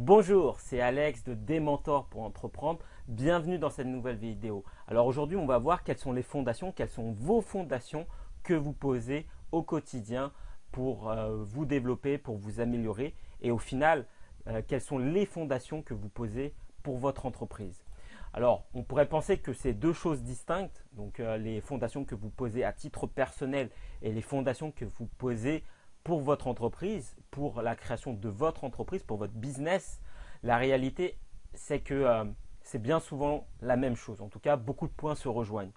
Bonjour, c'est Alex de Démentor pour entreprendre. Bienvenue dans cette nouvelle vidéo. Alors aujourd'hui, on va voir quelles sont les fondations, quelles sont vos fondations que vous posez au quotidien pour vous développer, pour vous améliorer et au final, quelles sont les fondations que vous posez pour votre entreprise. Alors, on pourrait penser que c'est deux choses distinctes, donc les fondations que vous posez à titre personnel et les fondations que vous posez pour votre entreprise, pour la création de votre entreprise, pour votre business. La réalité, c'est que c'est bien souvent la même chose. En tout cas, beaucoup de points se rejoignent.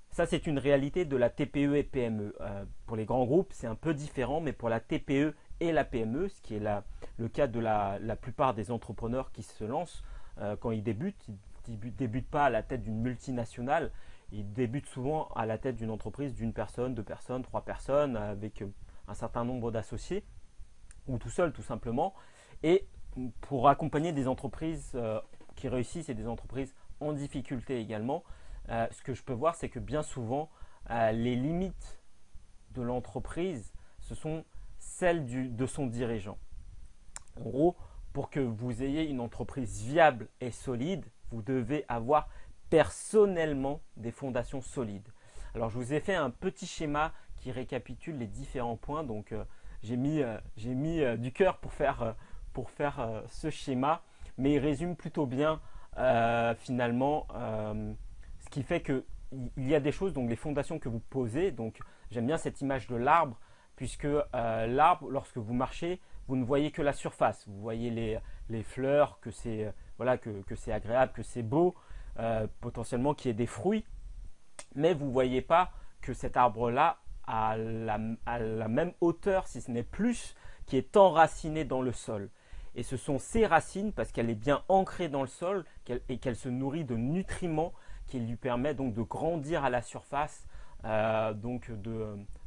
Ça, c'est une réalité de la TPE et PME. Pour les grands groupes, c'est un peu différent, mais pour la TPE et la PME, ce qui est le cas de la plupart des entrepreneurs qui se lancent quand ils débutent débutent pas à la tête d'une multinationale, ils débutent souvent à la tête d'une entreprise d'une personne, deux personnes, trois personnes, avec un certain nombre d'associés, ou tout seul tout simplement. Et pour accompagner des entreprises qui réussissent et des entreprises en difficulté également, ce que je peux voir, c'est que bien souvent, les limites de l'entreprise, ce sont celles de son dirigeant. En gros, pour que vous ayez une entreprise viable et solide, vous devez avoir personnellement des fondations solides. Alors, je vous ai fait un petit schéma qui récapitule les différents points. Donc, j'ai mis du cœur pour faire ce schéma, mais il résume plutôt bien finalement ce qui fait que il y a des choses, donc les fondations que vous posez. Donc, j'aime bien cette image de l'arbre, puisque l'arbre, lorsque vous marchez, vous ne voyez que la surface. Vous voyez les fleurs, que c'est voilà, que c'est agréable, que c'est beau, potentiellement qu'il y ait des fruits, mais vous ne voyez pas que cet arbre-là a la même hauteur, si ce n'est plus, qui est enraciné dans le sol. Et ce sont ces racines, parce qu'elle est bien ancrée dans le sol et qu'elle se nourrit de nutriments qui lui permettent donc de grandir à la surface, donc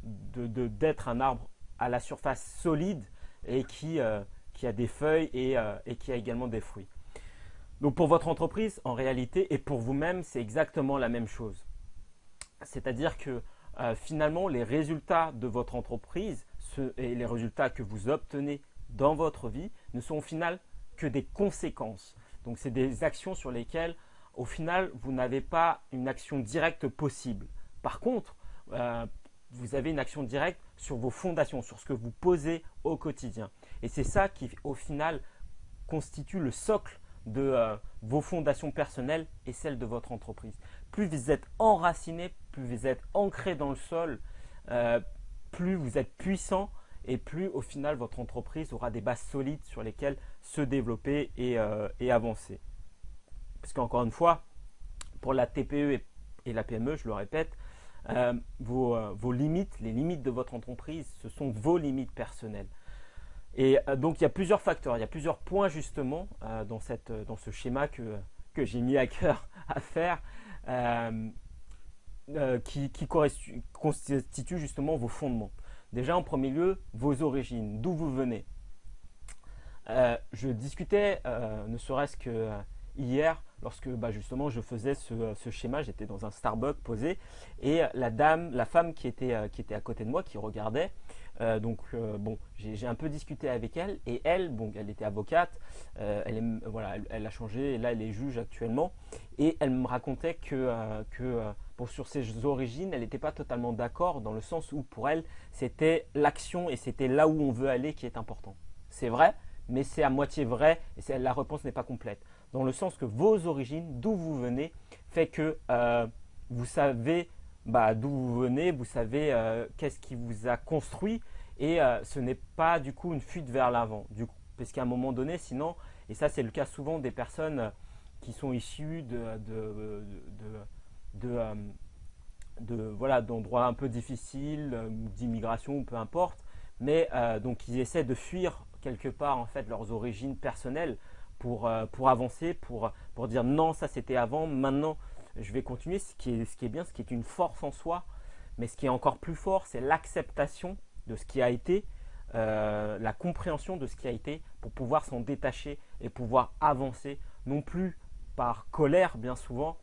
d'être un arbre à la surface solide et qui a des feuilles et qui a également des fruits. Donc pour votre entreprise, en réalité, et pour vous-même, c'est exactement la même chose. C'est-à-dire que finalement, les résultats de votre entreprise et les résultats que vous obtenez dans votre vie ne sont au final que des conséquences. Donc c'est des actions sur lesquelles, au final, vous n'avez pas une action directe possible. Par contre, vous avez une action directe sur vos fondations, sur ce que vous posez au quotidien. Et c'est ça qui, au final, constitue le socle de vos fondations personnelles et celles de votre entreprise. Plus vous êtes enraciné, plus vous êtes ancré dans le sol, plus vous êtes puissant et plus au final votre entreprise aura des bases solides sur lesquelles se développer et avancer. Parce qu'encore une fois, pour la TPE et la PME, je le répète, vos limites, les limites de votre entreprise, ce sont vos limites personnelles. Et donc il y a plusieurs facteurs, il y a plusieurs points justement dans ce schéma que j'ai mis à cœur à faire qui constituent justement vos fondements. Déjà en premier lieu, vos origines, d'où vous venez. Je discutais ne serait-ce que hier lorsque justement je faisais ce schéma, j'étais dans un Starbucks posé et la femme qui était à côté de moi, qui regardait, j'ai un peu discuté avec elle et elle était avocate, elle a changé et là elle est juge actuellement et elle me racontait que sur ses origines elle n'était pas totalement d'accord dans le sens où pour elle c'était l'action et c'était là où on veut aller qui est important. C'est vrai, mais c'est à moitié vrai et la réponse n'est pas complète. Dans le sens que vos origines, d'où vous venez, fait que vous savez d'où vous venez, vous savez qu'est-ce qui vous a construit et ce n'est pas du coup une fuite vers l'avant. Parce qu'à un moment donné, sinon, et ça c'est le cas souvent des personnes qui sont issues d'endroits un peu difficiles, d'immigration ou peu importe, mais donc ils essaient de fuir quelque part en fait leurs origines personnelles pour avancer, pour dire non, ça c'était avant, maintenant je vais continuer, ce qui est bien, ce qui est une force en soi, mais ce qui est encore plus fort, c'est l'acceptation de ce qui a été, la compréhension de ce qui a été pour pouvoir s'en détacher et pouvoir avancer, non plus par colère bien souvent,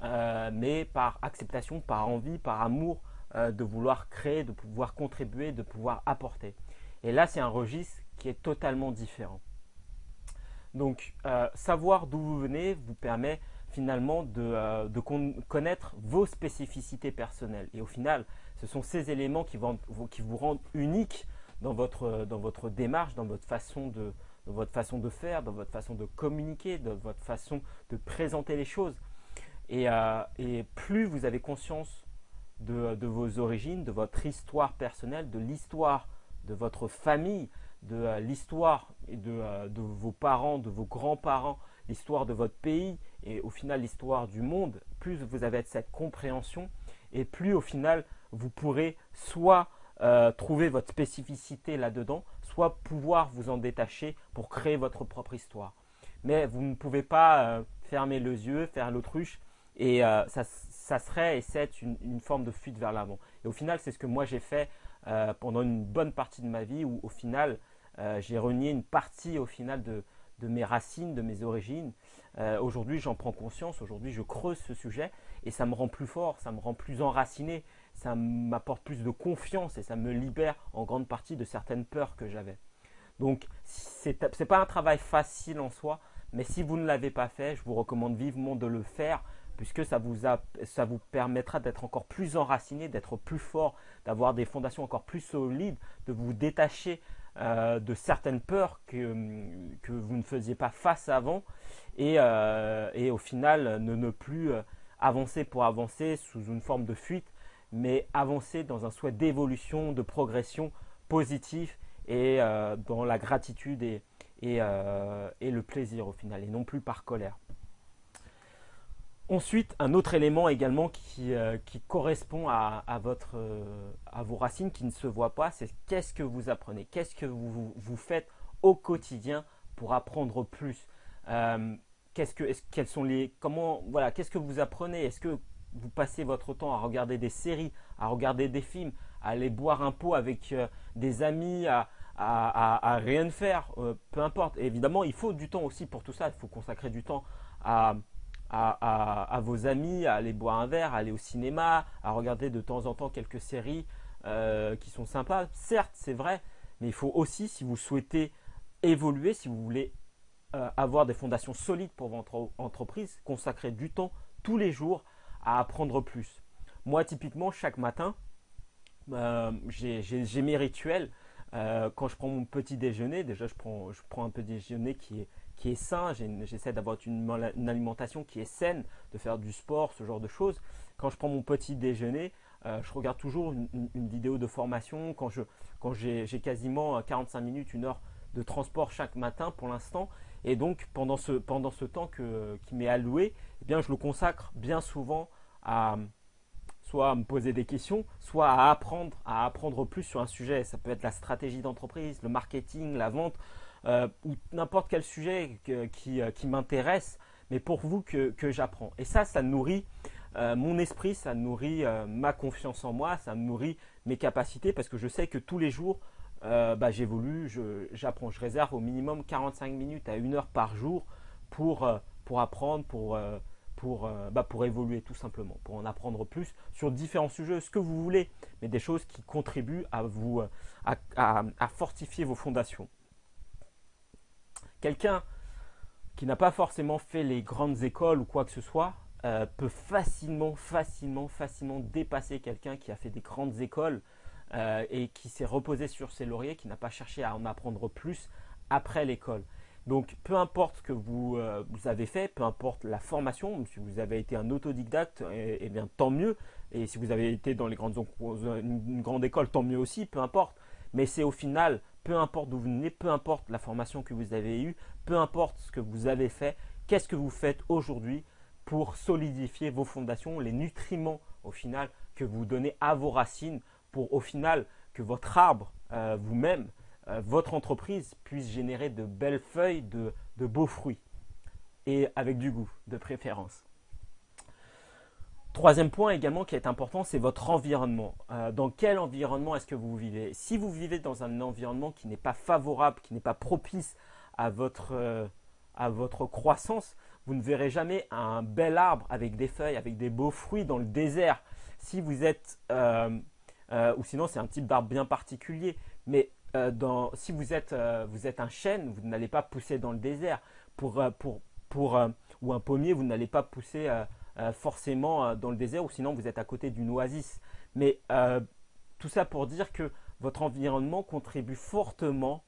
mais par acceptation, par envie, par amour de vouloir créer, de pouvoir contribuer, de pouvoir apporter. Et là, c'est un registre qui est totalement différent. Donc, savoir d'où vous venez vous permet finalement de connaître vos spécificités personnelles. Et au final, ce sont ces éléments qui vous rendent unique dans votre démarche, dans votre façon de faire, dans votre façon de communiquer, dans votre façon de présenter les choses. Et plus vous avez conscience de vos origines, de votre histoire personnelle, de l'histoire de votre famille, de l'histoire de vos parents, de vos grands-parents, l'histoire de votre pays et au final l'histoire du monde, plus vous avez cette compréhension et plus au final vous pourrez soit trouver votre spécificité là-dedans, soit pouvoir vous en détacher pour créer votre propre histoire. Mais vous ne pouvez pas fermer les yeux, faire l'autruche et ça serait et c'est une forme de fuite vers l'avant. Et au final, c'est ce que moi j'ai fait pendant une bonne partie de ma vie où au final, j'ai renié une partie au final de mes racines, de mes origines. Aujourd'hui, j'en prends conscience, aujourd'hui, je creuse ce sujet et ça me rend plus fort, ça me rend plus enraciné, ça m'apporte plus de confiance et ça me libère en grande partie de certaines peurs que j'avais. Donc, ce n'est pas un travail facile en soi, mais si vous ne l'avez pas fait, je vous recommande vivement de le faire puisque ça vous permettra d'être encore plus enraciné, d'être plus fort, d'avoir des fondations encore plus solides, de vous détacher de certaines peurs que vous ne faisiez pas face avant et au final ne plus avancer pour avancer sous une forme de fuite, mais avancer dans un souhait d'évolution, de progression positif et dans la gratitude et le plaisir au final, et non plus par colère. Ensuite, un autre élément également qui correspond à vos racines, qui ne se voit pas, c'est qu'est-ce que vous apprenez, qu'est-ce que vous faites au quotidien pour apprendre plus. Qu'est-ce que vous apprenez? Est-ce que vous passez votre temps à regarder des séries, à regarder des films, à aller boire un pot avec des amis, à rien faire, peu importe. Et évidemment, il faut du temps aussi pour tout ça. Il faut consacrer du temps à, à vos amis, à aller boire un verre, à aller au cinéma, à regarder de temps en temps quelques séries qui sont sympas. Certes, c'est vrai, mais il faut aussi, si vous souhaitez évoluer, si vous voulez avoir des fondations solides pour votre entreprise, consacrer du temps tous les jours à apprendre plus. Moi, typiquement, chaque matin, j'ai mes rituels. Quand je prends mon petit déjeuner, déjà je prends un petit déjeuner qui est sain, j'essaie d'avoir une alimentation qui est saine, de faire du sport, ce genre de choses. Quand je prends mon petit déjeuner, je regarde toujours une vidéo de formation. Quand j'ai quasiment 45 minutes, une heure de transport chaque matin pour l'instant. Et donc pendant ce temps qui m'est alloué, eh bien, je le consacre bien souvent à soit à me poser des questions, soit à apprendre plus sur un sujet. Ça peut être la stratégie d'entreprise, le marketing, la vente, ou n'importe quel sujet qui m'intéresse, mais pour vous que j'apprends. Et ça nourrit mon esprit, ça nourrit ma confiance en moi, ça nourrit mes capacités parce que je sais que tous les jours, j'évolue, j'apprends. Je réserve au minimum 45 minutes à 1 heure par jour pour apprendre, pour évoluer tout simplement, pour en apprendre plus sur différents sujets, ce que vous voulez, mais des choses qui contribuent à fortifier vos fondations. Quelqu'un qui n'a pas forcément fait les grandes écoles ou quoi que ce soit peut facilement dépasser quelqu'un qui a fait des grandes écoles et qui s'est reposé sur ses lauriers, qui n'a pas cherché à en apprendre plus après l'école. Donc, peu importe ce que vous avez fait, peu importe la formation, si vous avez été un autodidacte, eh bien tant mieux. Et si vous avez été dans une grande école, tant mieux aussi, peu importe. Mais c'est au final, peu importe d'où vous venez, peu importe la formation que vous avez eue, peu importe ce que vous avez fait, qu'est-ce que vous faites aujourd'hui pour solidifier vos fondations, les nutriments au final que vous donnez à vos racines pour au final que votre arbre vous-même, votre entreprise puisse générer de belles feuilles, de beaux fruits et avec du goût de préférence. Troisième point également qui est important, c'est votre environnement. Dans quel environnement est-ce que vous vivez? Si vous vivez dans un environnement qui n'est pas favorable, qui n'est pas propice à votre croissance, vous ne verrez jamais un bel arbre avec des feuilles, avec des beaux fruits dans le désert. Si vous êtes, ou sinon c'est un type d'arbre bien particulier, mais si vous êtes un chêne, vous n'allez pas pousser dans le désert. ou un pommier, vous n'allez pas pousser forcément dans le désert, ou sinon vous êtes à côté d'une oasis. Mais tout ça pour dire que votre environnement contribue fortement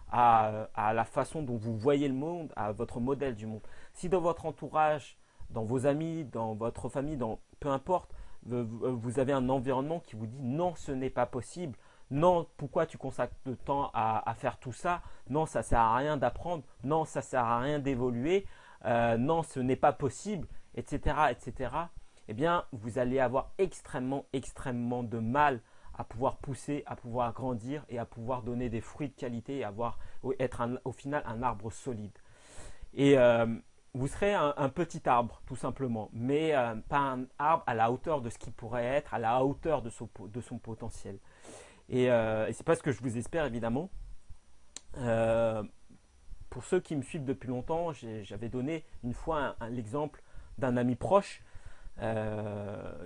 à la façon dont vous voyez le monde, à votre modèle du monde. Si dans votre entourage, dans vos amis, dans votre famille, peu importe, vous avez un environnement qui vous dit non, ce n'est pas possible, non, pourquoi tu consacres le temps à faire tout ça, non, ça ne sert à rien d'apprendre, non, ça ne sert à rien d'évoluer, non, ce n'est pas possible, etc., eh bien, vous allez avoir extrêmement de mal à pouvoir pousser, à pouvoir grandir et à pouvoir donner des fruits de qualité et être au final un arbre solide. Et vous serez un petit arbre tout simplement, mais pas un arbre à la hauteur de ce qu'il pourrait être, à la hauteur de son potentiel. Et c'est pas ce que je vous espère évidemment. Pour ceux qui me suivent depuis longtemps, j'avais donné une fois l'exemple d'un ami proche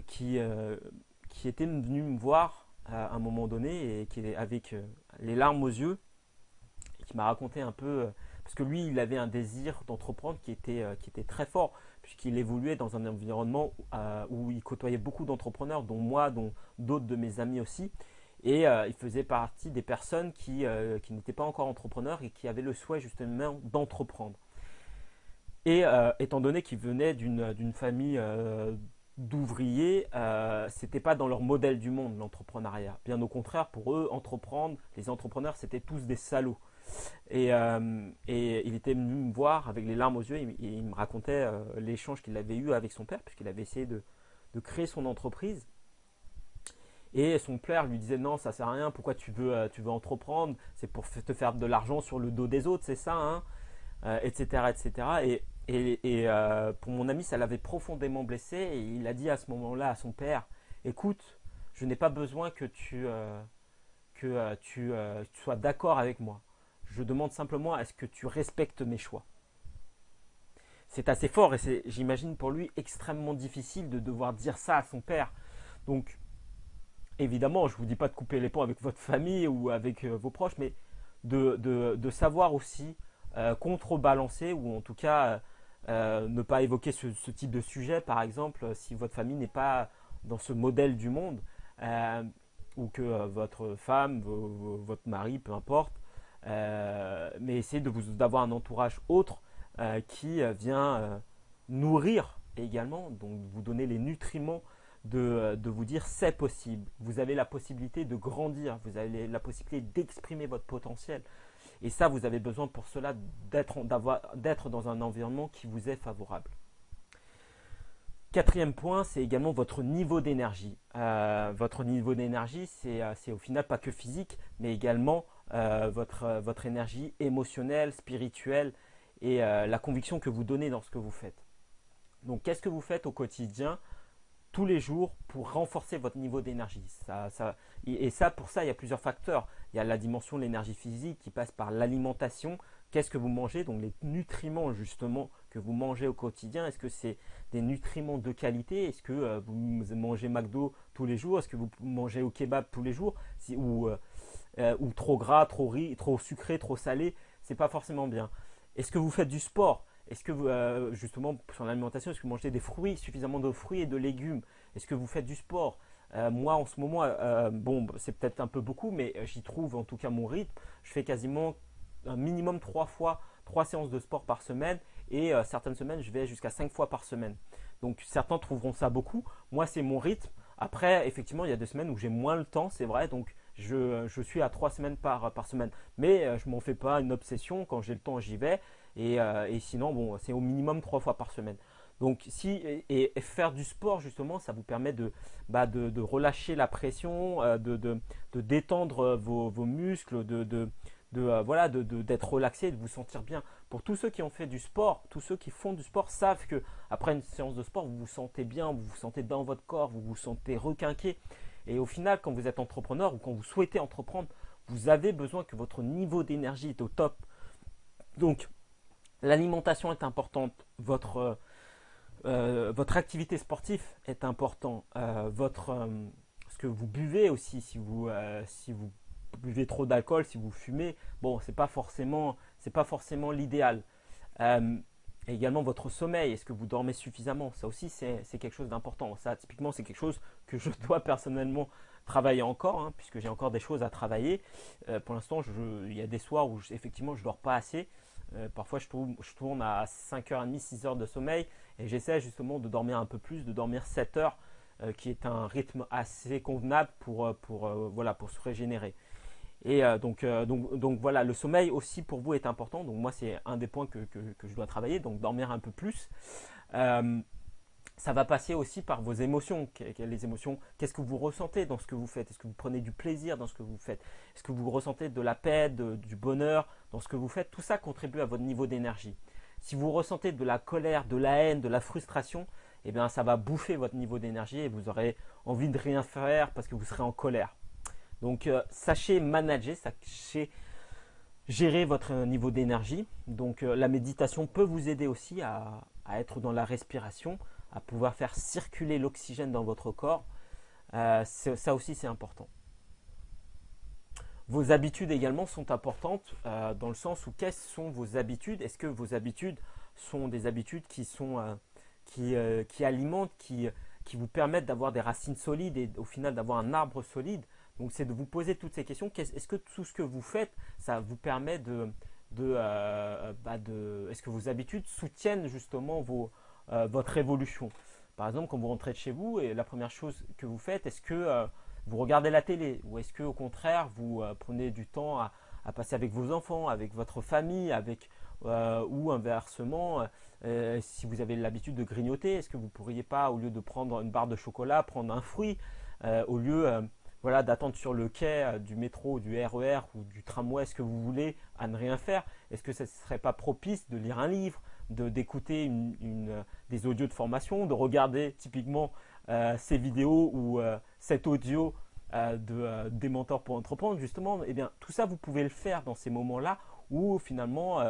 qui était venu me voir à un moment donné et qui est avec les larmes aux yeux et qui m'a raconté un peu parce que lui il avait un désir d'entreprendre qui était très fort puisqu'il évoluait dans un environnement où il côtoyait beaucoup d'entrepreneurs dont moi, dont d'autres de mes amis aussi, et il faisait partie des personnes qui n'étaient pas encore entrepreneurs et qui avaient le souhait justement d'entreprendre. Et étant donné qu'ils venaient d'une famille d'ouvriers, c'était pas dans leur modèle du monde l'entrepreneuriat. Bien au contraire, pour eux, entreprendre, les entrepreneurs, c'était tous des salauds. Et il était venu me voir avec les larmes aux yeux et il me racontait l'échange qu'il avait eu avec son père, puisqu'il avait essayé de créer son entreprise. Et son père lui disait non, ça sert à rien, pourquoi tu veux entreprendre, c'est pour te faire de l'argent sur le dos des autres, c'est ça, hein, etc. Et pour mon ami, ça l'avait profondément blessé et il a dit à ce moment-là à son père, écoute, je n'ai pas besoin que tu sois d'accord avec moi. Je demande simplement à ce que tu respectes mes choix. C'est assez fort et c'est, j'imagine pour lui, extrêmement difficile de devoir dire ça à son père. Donc, évidemment, je ne vous dis pas de couper les ponts avec votre famille ou avec vos proches, mais de savoir aussi contrebalancer ou en tout cas ne pas évoquer ce type de sujet, par exemple, si votre famille n'est pas dans ce modèle du monde ou que votre femme, votre mari, peu importe, mais essayez d'avoir un entourage autre qui vient nourrir également, donc vous donner les nutriments de vous dire c'est possible. Vous avez la possibilité de grandir, vous avez la possibilité d'exprimer votre potentiel. Et ça, vous avez besoin pour cela d'être dans un environnement qui vous est favorable. Quatrième point, c'est également votre niveau d'énergie. Votre niveau d'énergie, c'est au final pas que physique, mais également votre énergie émotionnelle, spirituelle et la conviction que vous donnez dans ce que vous faites. Donc, qu'est-ce que vous faites au quotidien tous les jours pour renforcer votre niveau d'énergie. Pour ça, il y a plusieurs facteurs. Il y a la dimension de l'énergie physique qui passe par l'alimentation. Qu'est-ce que vous mangez? Donc les nutriments justement que vous mangez au quotidien. Est-ce que c'est des nutriments de qualité? Est-ce que vous mangez McDo tous les jours? Est-ce que vous mangez au kebab tous les jours? Ou trop gras, trop sucré, trop salé? C'est pas forcément bien. Est-ce que vous faites du sport? Est-ce que vous, justement, sur l'alimentation, est-ce que vous mangez des fruits, suffisamment de fruits et de légumes? Est-ce que vous faites du sport? Moi, en ce moment, bon, c'est peut-être un peu beaucoup, mais j'y trouve en tout cas mon rythme. Je fais quasiment un minimum 3 séances de sport par semaine et certaines semaines, je vais jusqu'à 5 fois par semaine. Donc, certains trouveront ça beaucoup. Moi, c'est mon rythme. Après, effectivement, il y a des semaines où j'ai moins le temps, c'est vrai. Donc, je suis à 3 semaines par semaine. Mais je ne m'en fais pas une obsession. Quand j'ai le temps, j'y vais. Et sinon, bon, c'est au minimum 3 fois par semaine. Donc, et faire du sport, justement, ça vous permet de relâcher la pression, de détendre vos muscles, voilà, d'être relaxé, de vous sentir bien. Pour tous ceux qui ont fait du sport, tous ceux qui font du sport savent que après une séance de sport, vous vous sentez bien, vous vous sentez dans votre corps, vous vous sentez requinqué. Et au final, quand vous êtes entrepreneur ou quand vous souhaitez entreprendre, vous avez besoin que votre niveau d'énergie est au top. Donc, l'alimentation est importante, votre activité sportive est importante, ce que vous buvez aussi, si vous buvez trop d'alcool, si vous fumez, bon, c'est pas forcément l'idéal. Euh, et également votre sommeil, est-ce que vous dormez suffisamment? Ça aussi, c'est quelque chose d'important. Ça, typiquement, c'est quelque chose que je dois personnellement travailler encore, hein, puisque j'ai encore des choses à travailler. Pour l'instant, il y a des soirs où effectivement, je ne dors pas assez. Parfois, je tourne à 5h30, 6 heures de sommeil, et j'essaie justement de dormir un peu plus, de dormir 7 heures, qui est un rythme assez convenable voilà, pour se régénérer. Et donc voilà, le sommeil aussi pour vous est important. Donc moi, c'est un des points que je dois travailler, donc dormir un peu plus. Euh, Ça va passer aussi par vos émotions. Les émotions, qu'est-ce que vous ressentez dans ce que vous faites? Est-ce que vous prenez du plaisir dans ce que vous faites? Est-ce que vous ressentez de la paix, du bonheur dans ce que vous faites? Tout ça contribue à votre niveau d'énergie. Si vous ressentez de la colère, de la haine, de la frustration, eh bien ça va bouffer votre niveau d'énergie et vous aurez envie de rien faire parce que vous serez en colère. Donc sachez manager, sachez gérer votre niveau d'énergie. Donc la méditation peut vous aider aussi à être dans la respiration, à pouvoir faire circuler l'oxygène dans votre corps. Ça aussi c'est important. Vos habitudes également sont importantes dans le sens où quelles sont vos habitudes? Est-ce que vos habitudes sont des habitudes qui alimentent, qui vous permettent d'avoir des racines solides et au final d'avoir un arbre solide? Donc c'est de vous poser toutes ces questions. Est-ce que tout ce que vous faites, ça vous permet est-ce que vos habitudes soutiennent justement votre évolution? Par exemple, quand vous rentrez de chez vous et la première chose que vous faites, est-ce que vous regardez la télé ou est-ce que au contraire vous prenez du temps à passer avec vos enfants, avec votre famille, ou inversement, si vous avez l'habitude de grignoter, est-ce que vous ne pourriez pas, au lieu de prendre une barre de chocolat, prendre un fruit, au lieu voilà, d'attendre sur le quai du métro, du RER ou du tramway, ce que vous voulez, à ne rien faire? Est-ce que ça ne serait pas propice de lire un livre, d'écouter des audios de formation, de regarder typiquement ces vidéos ou cet audio des mentors pour entreprendre, justement? Eh bien, tout ça, vous pouvez le faire dans ces moments-là où finalement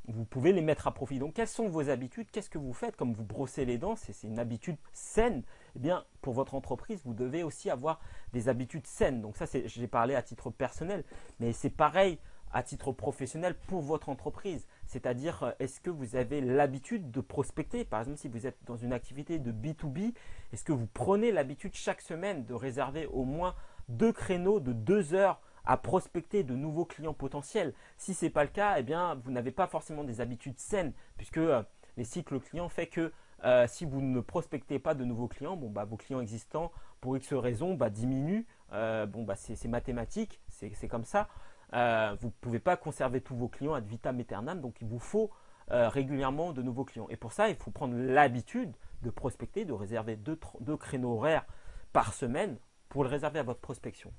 vous pouvez les mettre à profit. Donc, quelles sont vos habitudes? Qu'est-ce que vous faites? Comme vous brossez les dents, c'est une habitude saine. Eh bien, pour votre entreprise, vous devez aussi avoir des habitudes saines. Donc ça, j'ai parlé à titre personnel, mais c'est pareil à titre professionnel pour votre entreprise. C'est-à-dire, est-ce que vous avez l'habitude de prospecter? Par exemple, si vous êtes dans une activité de B2B, est-ce que vous prenez l'habitude chaque semaine de réserver au moins 2 créneaux de 2 heures à prospecter de nouveaux clients potentiels? Si ce n'est pas le cas, eh bien, vous n'avez pas forcément des habitudes saines, puisque les cycles clients fait que si vous ne prospectez pas de nouveaux clients, bon, bah, vos clients existants, pour X raisons, bah, diminuent. C'est mathématique, c'est comme ça. Vous ne pouvez pas conserver tous vos clients ad vitam aeternam, donc il vous faut régulièrement de nouveaux clients. Et pour ça, il faut prendre l'habitude de prospecter, de réserver deux créneaux horaires par semaine pour le réserver à votre prospection.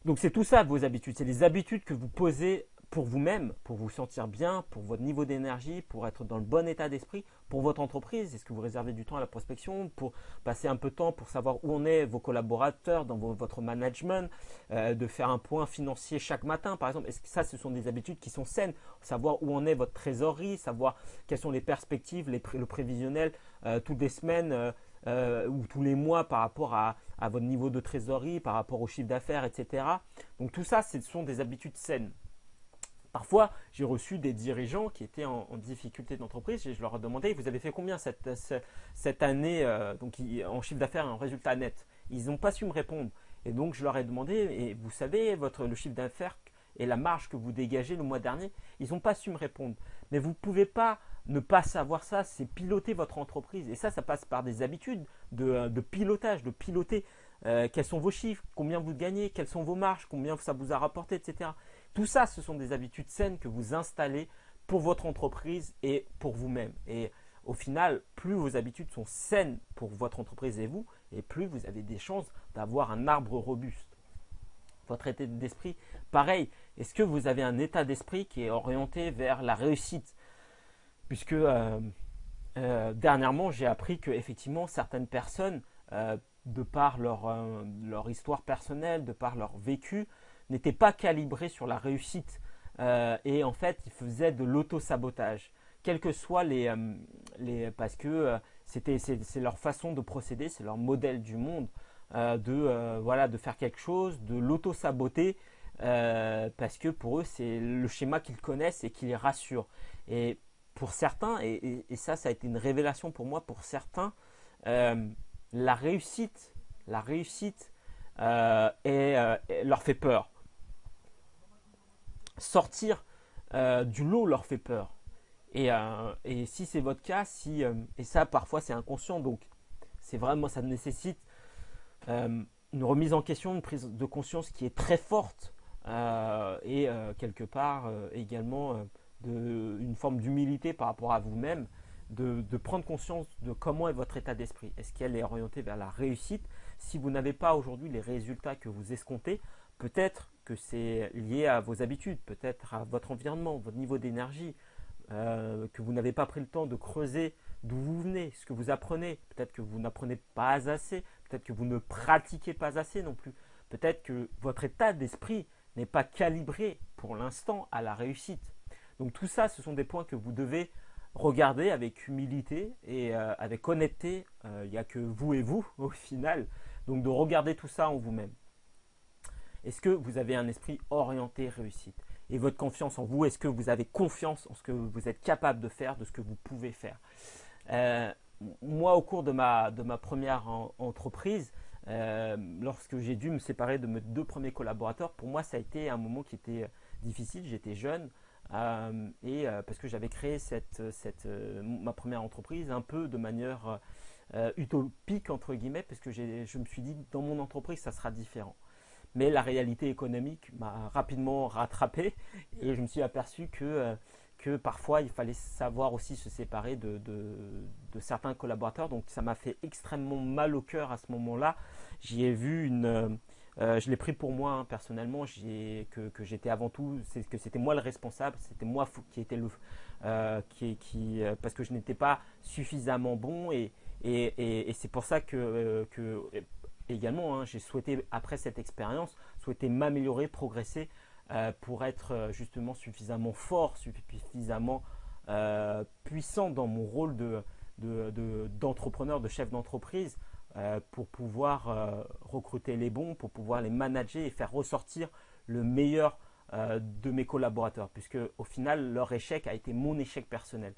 Donc c'est tout ça vos habitudes, c'est les habitudes que vous posez pour vous-même, pour vous sentir bien, pour votre niveau d'énergie, pour être dans le bon état d'esprit, pour votre entreprise. Est-ce que vous réservez du temps à la prospection, pour passer un peu de temps pour savoir où en est vos collaborateurs dans votre management, de faire un point financier chaque matin par exemple? Est-ce que ça, ce sont des habitudes qui sont saines? Savoir où en est votre trésorerie, savoir quelles sont les perspectives, le prévisionnel toutes les semaines ou tous les mois par rapport à votre niveau de trésorerie, par rapport au chiffre d'affaires, etc. Donc tout ça, ce sont des habitudes saines. Parfois, j'ai reçu des dirigeants qui étaient en difficulté d'entreprise et je leur ai demandé, vous avez fait combien cette année donc, en chiffre d'affaires et en résultat net? Ils n'ont pas su me répondre. Et donc, je leur ai demandé, et vous savez, le chiffre d'affaires et la marge que vous dégagez le mois dernier, ils n'ont pas su me répondre. Mais vous ne pouvez pas ne pas savoir ça, c'est piloter votre entreprise. Et ça passe par des habitudes de pilotage, de piloter quels sont vos chiffres, combien vous gagnez, quelles sont vos marges, combien ça vous a rapporté, etc. Tout ça, ce sont des habitudes saines que vous installez pour votre entreprise et pour vous-même. Et au final, plus vos habitudes sont saines pour votre entreprise et vous, et plus vous avez des chances d'avoir un arbre robuste. Votre état d'esprit, pareil. Est-ce que vous avez un état d'esprit qui est orienté vers la réussite? Puisque dernièrement, j'ai appris que effectivement certaines personnes, de par leur histoire personnelle, de par leur vécu, n'étaient pas calibrées sur la réussite et en fait, ils faisaient de l'auto-sabotage. Quels que soient parce que c'est leur façon de procéder, c'est leur modèle du monde de faire quelque chose, de l'auto-saboter parce que pour eux, c'est le schéma qu'ils connaissent et qui les rassure. Et pour certains, et ça a été une révélation pour moi, pour certains, euh, la réussite, leur fait peur. Sortir du lot leur fait peur. Et si c'est votre cas, et ça parfois c'est inconscient, donc c'est vraiment, ça nécessite une remise en question, une prise de conscience qui est très forte quelque part également une forme d'humilité par rapport à vous-même, de prendre conscience de comment est votre état d'esprit. Est-ce qu'elle est orientée vers la réussite? Si vous n'avez pas aujourd'hui les résultats que vous escomptez, peut-être que c'est lié à vos habitudes, peut-être à votre environnement, votre niveau d'énergie, que vous n'avez pas pris le temps de creuser d'où vous venez, ce que vous apprenez. Peut-être que vous n'apprenez pas assez, peut-être que vous ne pratiquez pas assez non plus. Peut-être que votre état d'esprit n'est pas calibré pour l'instant à la réussite. Donc tout ça, ce sont des points que vous devez regarder avec humilité et avec honnêteté. Il n'y a que vous et vous au final. Donc de regarder tout ça en vous-même. Est-ce que vous avez un esprit orienté réussite? Et votre confiance en vous, est-ce que vous avez confiance en ce que vous êtes capable de faire, de ce que vous pouvez faire? Moi, au cours de ma première entreprise, lorsque j'ai dû me séparer de mes 2 premiers collaborateurs, pour moi, ça a été un moment qui était difficile. J'étais jeune parce que j'avais créé ma première entreprise un peu de manière utopique, entre guillemets, parce que je me suis dit, dans mon entreprise, ça sera différent. Mais la réalité économique m'a rapidement rattrapé et je me suis aperçu que parfois il fallait savoir aussi se séparer de certains collaborateurs. Donc ça m'a fait extrêmement mal au cœur à ce moment-là. J'y ai vu je l'ai pris pour moi hein, personnellement, que j'étais avant tout, que c'était moi le responsable, c'était moi qui était parce que je n'étais pas suffisamment bon et c'est pour ça que également, hein, j'ai souhaité, après cette expérience, m'améliorer, progresser pour être justement suffisamment fort, suffisamment puissant dans mon rôle d'entrepreneur, de chef d'entreprise, pour pouvoir recruter les bons, pour pouvoir les manager et faire ressortir le meilleur de mes collaborateurs, puisque au final, leur échec a été mon échec personnel.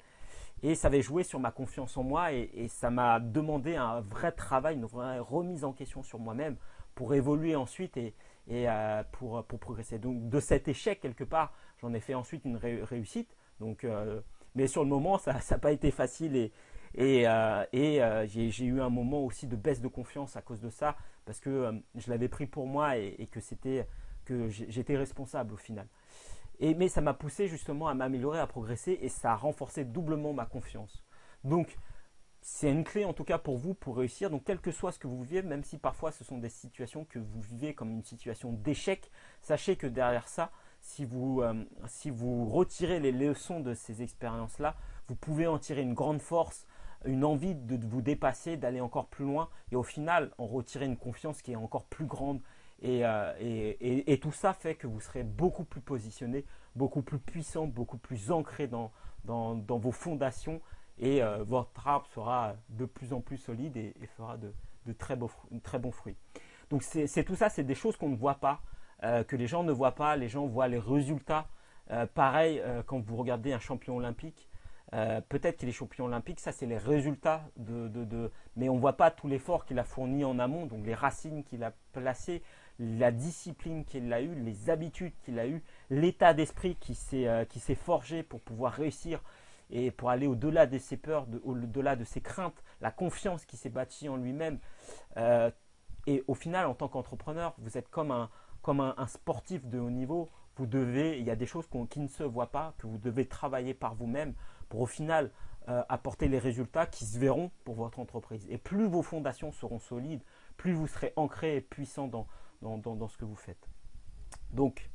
Et ça avait joué sur ma confiance en moi et ça m'a demandé un vrai travail, une vraie remise en question sur moi-même pour évoluer ensuite et pour progresser. Donc de cet échec quelque part, j'en ai fait ensuite une réussite. Donc, mais sur le moment, ça n'a pas été facile j'ai eu un moment aussi de baisse de confiance à cause de ça parce que je l'avais pris pour moi et que j'étais responsable au final. Mais ça m'a poussé justement à m'améliorer, à progresser et ça a renforcé doublement ma confiance. Donc, c'est une clé en tout cas pour vous pour réussir. Donc, quel que soit ce que vous vivez, même si parfois ce sont des situations que vous vivez comme une situation d'échec, sachez que derrière ça, si vous retirez les leçons de ces expériences-là, vous pouvez en tirer une grande force, une envie de vous dépasser, d'aller encore plus loin et au final en retirer une confiance qui est encore plus grande. Et tout ça fait que vous serez beaucoup plus positionné, beaucoup plus puissant, beaucoup plus ancré dans vos fondations et votre arbre sera de plus en plus solide et fera de très bons fruits. Donc c'est tout ça, c'est des choses qu'on ne voit pas, que les gens ne voient pas, les gens voient les résultats. Pareil, quand vous regardez un champion olympique, peut-être qu'il est champion olympique, ça c'est les résultats mais on ne voit pas tout l'effort qu'il a fourni en amont, donc les racines qu'il a placées, la discipline qu'il a eue, les habitudes qu'il a eues, l'état d'esprit qui s'est forgé pour pouvoir réussir et pour aller au-delà de ses peurs, au-delà de ses craintes, la confiance qui s'est bâtie en lui-même. Et au final, en tant qu'entrepreneur, vous êtes comme un sportif de haut niveau. Il y a des choses qui ne se voient pas, que vous devez travailler par vous-même pour au final apporter les résultats qui se verront pour votre entreprise. Et plus vos fondations seront solides, plus vous serez ancré et puissant dans ce que vous faites. Donc,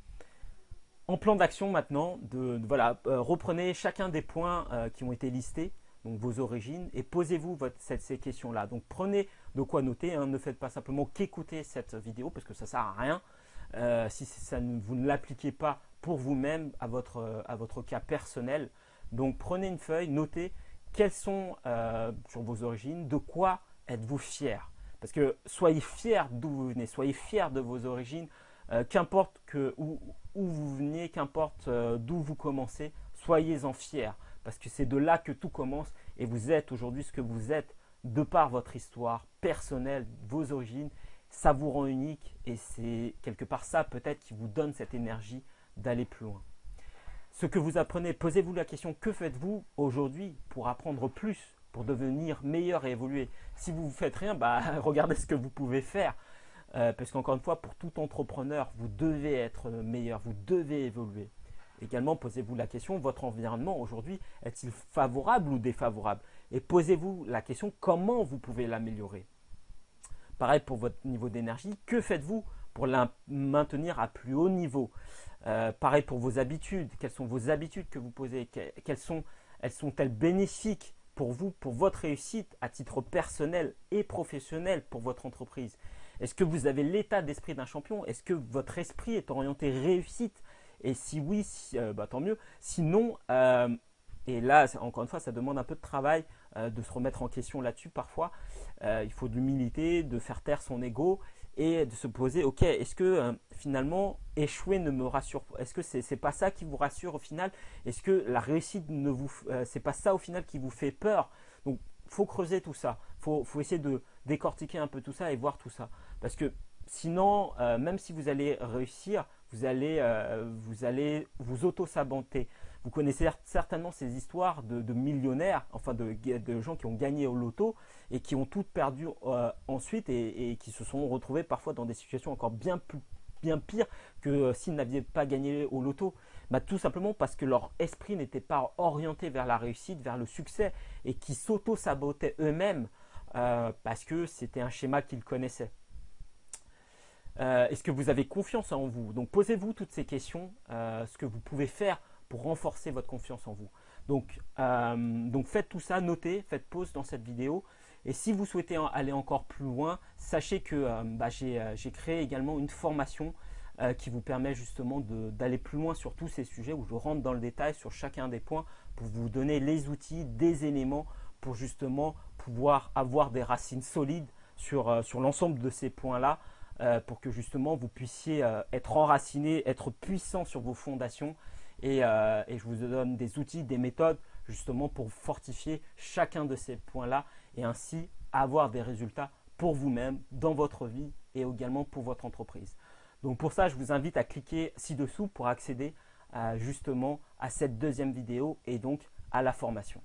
en plan d'action maintenant, reprenez chacun des points qui ont été listés, donc vos origines, et posez-vous ces questions-là. Donc prenez de quoi noter, hein, ne faites pas simplement qu'écouter cette vidéo parce que ça ne sert à rien si vous ne l'appliquez pas pour vous-même à votre cas personnel. Donc prenez une feuille, notez quelles sont sur vos origines, de quoi êtes-vous fier. Parce que soyez fiers d'où vous venez, soyez fiers de vos origines, qu'importe où vous veniez, qu'importe d'où vous commencez, soyez-en fiers. parce que c'est de là que tout commence et vous êtes aujourd'hui ce que vous êtes de par votre histoire personnelle, vos origines. Ça vous rend unique et c'est quelque part ça peut-être qui vous donne cette énergie d'aller plus loin. Ce que vous apprenez, posez-vous la question, que faites-vous aujourd'hui pour apprendre plus, pour devenir meilleur et évoluer? Si vous ne faites rien, regardez ce que vous pouvez faire. Parce qu'encore une fois, pour tout entrepreneur, vous devez être meilleur, vous devez évoluer. Également, posez-vous la question, votre environnement aujourd'hui est-il favorable ou défavorable? Et posez-vous la question, comment vous pouvez l'améliorer? Pareil pour votre niveau d'énergie, que faites-vous pour la maintenir à plus haut niveau? Pareil pour vos habitudes, quelles sont vos habitudes que vous posez? Elles sont-elles bénéfiques pour vous, pour votre réussite à titre personnel et professionnel pour votre entreprise? Est-ce que vous avez l'état d'esprit d'un champion? Est-ce que votre esprit est orienté réussite? Et si oui, tant mieux. Sinon, et là, encore une fois, ça demande un peu de travail de se remettre en question là-dessus parfois. Il faut de l'humilité, de faire taire son ego et de se poser, ok, est-ce que finalement échouer ne me rassure pas? Est-ce que c'est pas ça qui vous rassure au final? Est-ce que la réussite c'est pas ça au final qui vous fait peur? Donc, faut creuser tout ça. Faut essayer de décortiquer un peu tout ça et voir tout ça. Parce que sinon, même si vous allez réussir, vous allez vous auto-saboter. Vous connaissez certainement ces histoires de millionnaires, enfin de gens qui ont gagné au loto et qui ont tout perdu ensuite et qui se sont retrouvés parfois dans des situations encore bien pires que s'ils n'avaient pas gagné au loto. Tout simplement parce que leur esprit n'était pas orienté vers la réussite, vers le succès et qui s'auto-sabotaient eux-mêmes parce que c'était un schéma qu'ils connaissaient. Est-ce que vous avez confiance en vous? Donc posez-vous toutes ces questions, ce que vous pouvez faire pour renforcer votre confiance en vous. Donc faites tout ça, notez, faites pause dans cette vidéo. Et si vous souhaitez aller encore plus loin, sachez que j'ai créé également une formation qui vous permet justement d'aller plus loin sur tous ces sujets où je rentre dans le détail sur chacun des points pour vous donner les outils, des éléments pour justement pouvoir avoir des racines solides sur l'ensemble de ces points-là. Pour que justement vous puissiez être enraciné, être puissant sur vos fondations et je vous donne des outils, des méthodes justement pour fortifier chacun de ces points-là et ainsi avoir des résultats pour vous-même dans votre vie et également pour votre entreprise. Donc pour ça, je vous invite à cliquer ci-dessous pour accéder justement à cette deuxième vidéo et donc à la formation.